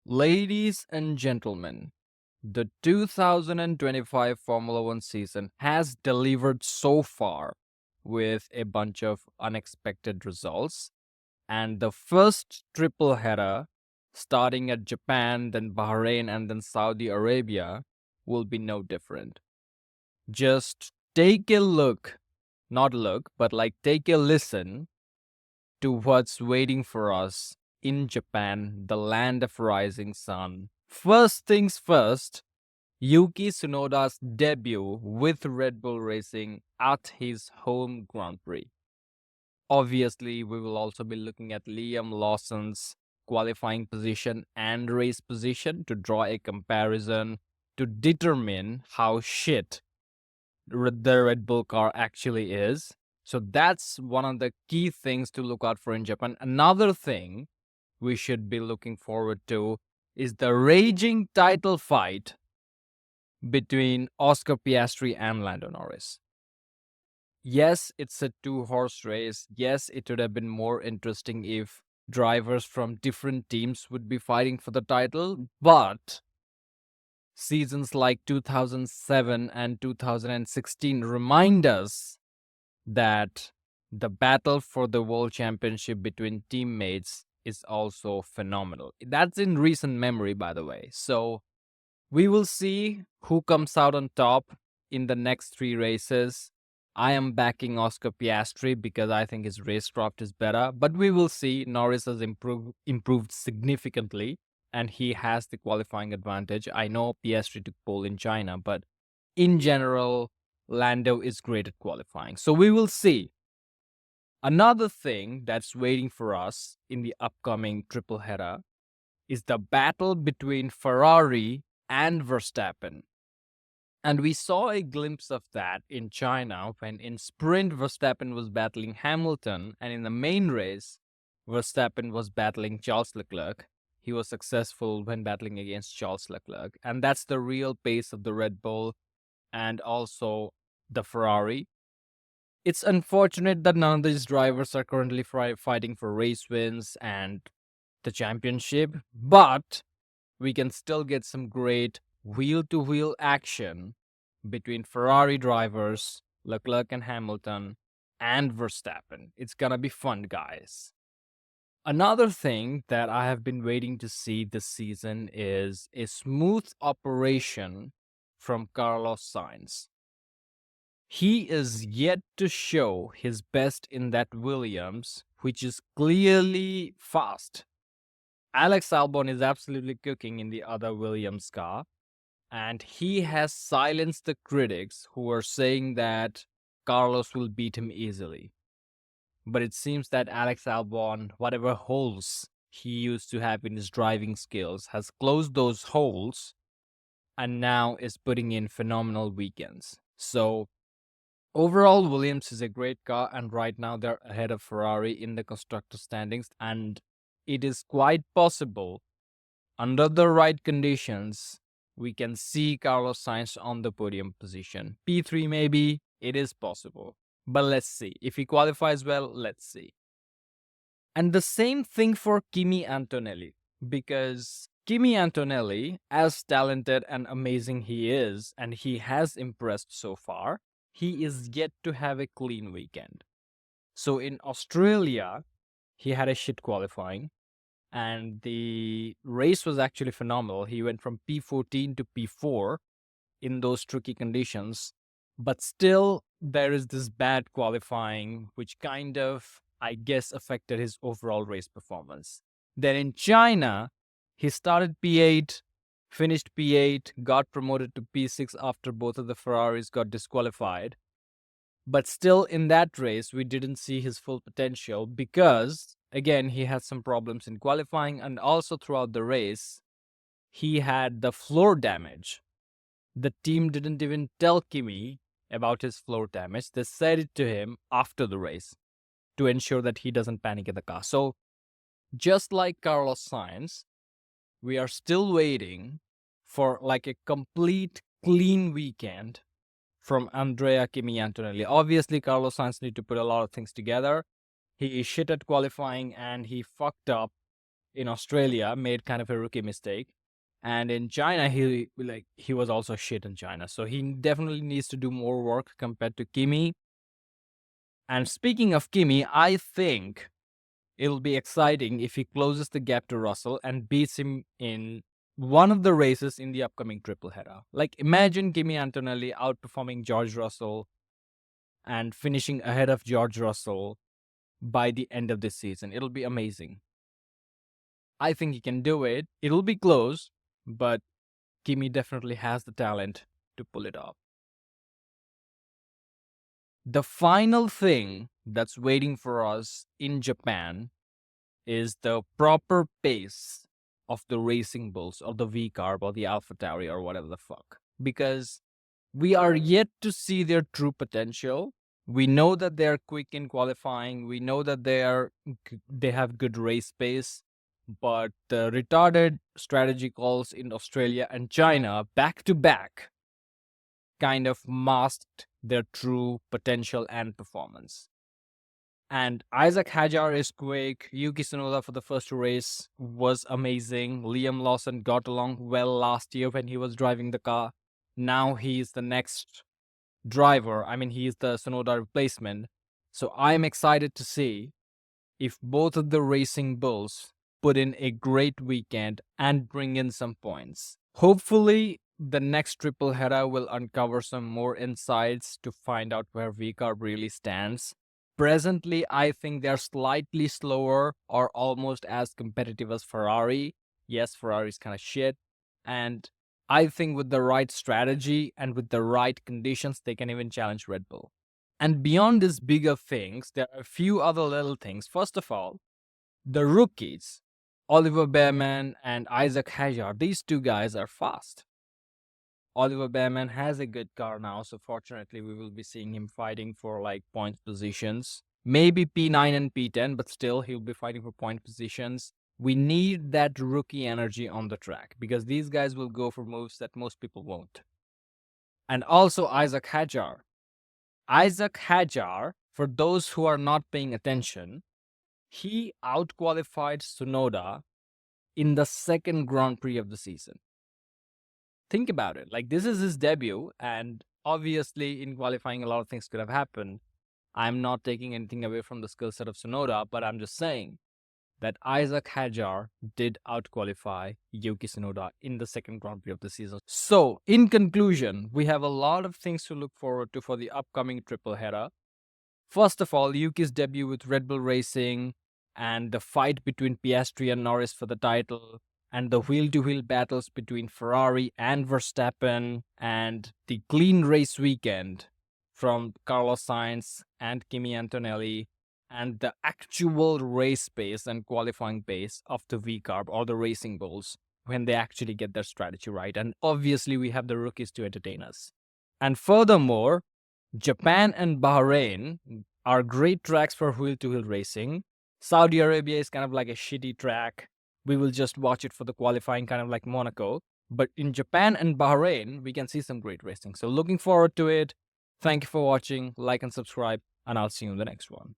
Ladies and gentlemen, the 2025 Formula One season has delivered so far with a bunch of unexpected results. And the first triple header, starting at Japan, then Bahrain, and then Saudi Arabia, will be no different. Just take a look, not look, but like take a listen to what's waiting for us in Japan, the land of rising sun. First things first, Yuki Tsunoda's debut with Red Bull Racing at his home Grand Prix. Obviously, we will also be looking at Liam Lawson's qualifying position and race position to draw a comparison to determine how shit the Red Bull car actually is. So that's one of the key things to look out for in Japan. Another thing we should be looking forward to is the raging title fight between Oscar Piastri and Lando Norris. Yes, it's a two-horse race. Yes, it would have been more interesting if drivers from different teams would be fighting for the title, but seasons like 2007 and 2016 remind us that the battle for the world championship between teammates is also phenomenal. That's in recent memory, by the way. So we will see who comes out on top in the next three races. I am backing Oscar Piastri because I think his racecraft is better, but we will see. Norris has improved significantly, and he has the qualifying advantage. I know Piastri took pole in China, but in general, Lando is great at qualifying. So we will see. Another thing that's waiting for us in the upcoming triple header is the battle between Ferrari and Verstappen. And we saw a glimpse of that in China when in sprint Verstappen was battling Hamilton, and in the main race, Verstappen was battling Charles Leclerc. He was successful when battling against Charles Leclerc. And that's the real pace of the Red Bull and also the Ferrari. It's unfortunate that none of these drivers are currently fighting for race wins and the championship, but we can still get some great wheel-to-wheel action between Ferrari drivers, Leclerc and Hamilton, and Verstappen. It's gonna be fun, guys. Another thing that I have been waiting to see this season is a smooth operation from Carlos Sainz. He is yet to show his best in that Williams, which is clearly fast. Alex Albon is absolutely cooking in the other Williams car, and he has silenced the critics who are saying that Carlos will beat him easily. But it seems that Alex Albon, whatever holes he used to have in his driving skills, has closed those holes and now is putting in phenomenal weekends. So overall, Williams is a great car, and right now they're ahead of Ferrari in the constructor standings, and it is quite possible, under the right conditions, we can see Carlos Sainz on the podium position. P3 maybe, it is possible. But let's see. If he qualifies well, let's see. And the same thing for Kimi Antonelli, because Kimi Antonelli, as talented and amazing he is, and he has impressed so far, he is yet to have a clean weekend. So in Australia, he had a shit qualifying, and the race was actually phenomenal. He went from P14 to P4 in those tricky conditions, but still there is this bad qualifying, which kind of, I guess, affected his overall race performance. Then in China, he started P8, finished P8, got promoted to P6 after both of the Ferraris got disqualified. But still, in that race, we didn't see his full potential because, again, he had some problems in qualifying, and also throughout the race, he had the floor damage. The team didn't even tell Kimi about his floor damage. They said it to him after the race to ensure that he doesn't panic in the car. So, just like Carlos Sainz, we are still waiting for like a complete clean weekend from Andrea Kimi Antonelli. Obviously, Carlos Sainz need to put a lot of things together. He is shit at qualifying, and he fucked up in Australia made kind of a rookie mistake. And in China, he was also shit in China. So he definitely needs to do more work compared to Kimi. And speaking of Kimi, I think it'll be exciting if he closes the gap to Russell and beats him in one of the races in the upcoming triple header. Like, imagine Kimi Antonelli outperforming George Russell and finishing ahead of George Russell by the end of this season. It'll be amazing. I think he can do it. It'll be close, but Kimi definitely has the talent to pull it off. The final thing that's waiting for us in Japan is the proper pace of the Racing Bulls or the V Carb or the AlphaTauri or whatever the fuck. Because we are yet to see their true potential. We know that they're quick in qualifying. We know that they have good race pace. But the retarded strategy calls in Australia and China back to back kind of masked their true potential and performance. And Isaac Hajar is quick. Yuki Tsunoda for the first race was amazing. Liam Lawson got along well last year when he was driving the car. Now he's the next driver. I mean, he is the Tsunoda replacement. So I'm excited to see if both of the Racing Bulls put in a great weekend and bring in some points. Hopefully, the next triple header will uncover some more insights to find out where VCARB really stands. Presently, I think they're slightly slower or almost as competitive as Ferrari. Yes, Ferrari's kind of shit. And I think with the right strategy and with the right conditions, they can even challenge Red Bull. And beyond these bigger things, there are a few other little things. First of all, the rookies, Oliver Behrman and Isaac Hajar, these two guys are fast. Oliver Behrman has a good car now, so fortunately we will be seeing him fighting for like point positions. Maybe P9 and P10, but still he'll be fighting for point positions. We need that rookie energy on the track because these guys will go for moves that most people won't. And also Isaac Hajar. Isaac Hajar, for those who are not paying attention, he outqualified Tsunoda in the second Grand Prix of the season. Think about it. Like, this is his debut, and obviously in qualifying a lot of things could have happened. I'm not taking anything away from the skill set of Tsunoda, but I'm just saying that Isaac Hajar did outqualify Yuki Tsunoda in the second Grand Prix of the season. So, in conclusion, we have a lot of things to look forward to for the upcoming triple header. First of all, Yuki's debut with Red Bull Racing and the fight between Piastri and Norris for the title, and the wheel-to-wheel battles between Ferrari and Verstappen, and the clean race weekend from Carlos Sainz and Kimi Antonelli, and the actual race pace and qualifying pace of the V-Carb or the Racing Bulls when they actually get their strategy right. And obviously, we have the rookies to entertain us. And furthermore, Japan and Bahrain are great tracks for wheel-to-wheel racing. Saudi Arabia is kind of like a shitty track. We will just watch it for the qualifying, kind of like Monaco. But in Japan and Bahrain, we can see some great racing. So looking forward to it. Thank you for watching. Like and subscribe, and I'll see you in the next one.